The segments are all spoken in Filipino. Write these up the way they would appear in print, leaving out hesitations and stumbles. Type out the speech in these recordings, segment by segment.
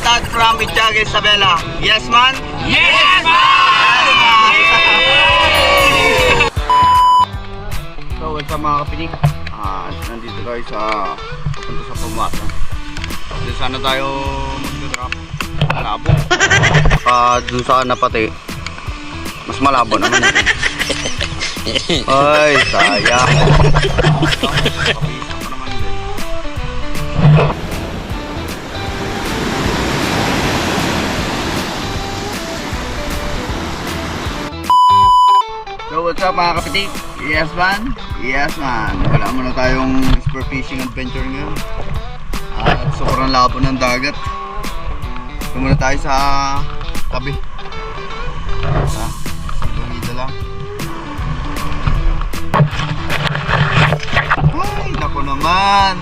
Shoutout from Itchaga, Isabela. Yes, man? Yes, man! So, what's up mga kapinig? Nandito tayo sa punta sa Pamata. Doon sana tayo mag-drop. Malabo. Doon sa Napati. Mas malabo naman ito. Ay, sayang. So what's up mga kapitik? Yes man? Yes man. Wala muna tayong spur fishing adventure ngayon. At sobrang labo ng dagat. Ito muna tayo sa tabi. Ha? Dito lang. Ay, naku naman.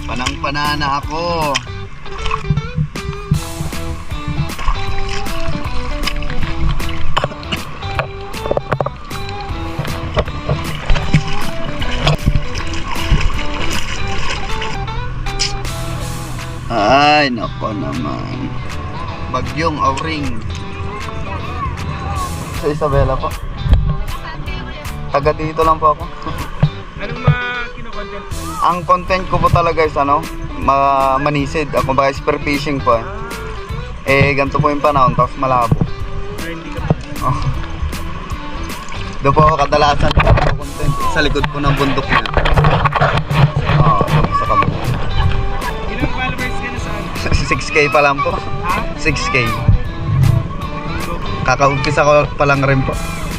Panang-panana ako. Ay, nako naman. Bagyong Auring. Sa Isabela po. Taga dito lang po ako. Anong kino-content? Ang content ko po talaga is manisid. Ako ba spear fishing po eh. Ganito po yung panahon, tapos malabo. Hindi ka Oh. Doon po ako kadalasan content sa likod po ng bundok niya. Doon po sa kabila. Ilang followers ka na saan? 6K pa lang po. Ha? 6K. Kakaumpisa ko pa lang rin po.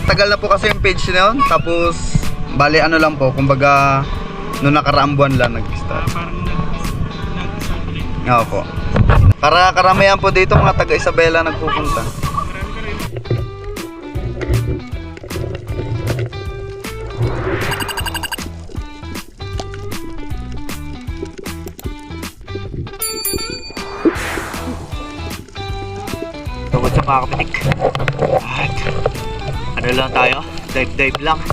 Tagal na po kasi yung page na yun. Tapos, bali ano lang po. Kumbaga, noong nakaraang buwan lang nag-start. Parang nag-start ulit. Oo po. Karamihan po dito mga taga Isabela nagpupunta. Marami ka rin. So what's up mga kapitik? At ano lang tayo? Dive lang.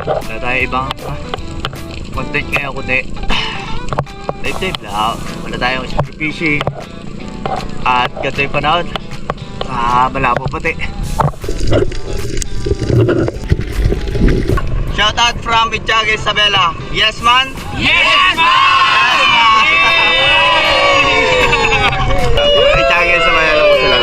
Wala tayo ibang content ngayon kundi dive lang. Wala tayong spear fishing. At ganito yung panahon. Malabo pati. Shoutout from Itchaga, Isabela. Yes man? Yes, man! Itchaga, Isabela po sila.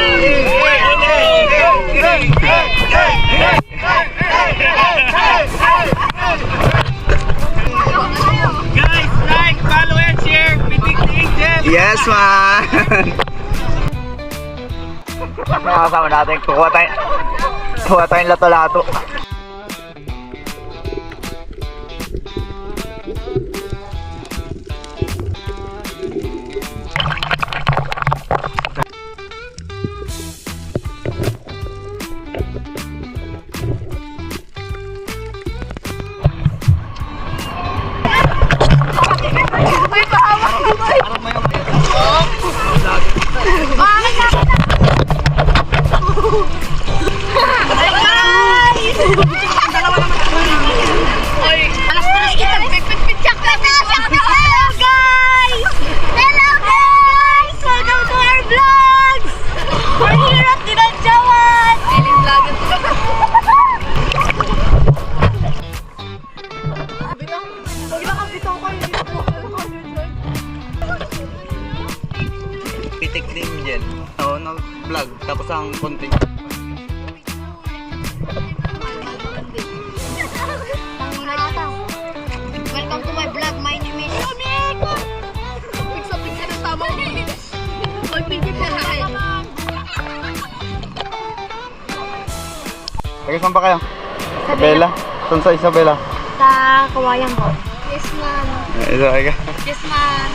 Guys, like, follow, and share. Pitik the Angel. Yes man! Nakasama natin, kuha tayong lato-lato. Pitik din dyan. Oo, nag-vlog. Tapos ang content. Welcome to my vlog. My name is Yomiko. Pigsa-pigsa ng tama ko. Oy, pigit na rin. Taga saan pa kayo? Isabela? Saan sa Isabela? Sa Kawayan po. Yes, ma'am. Ito, Yes, ma'am.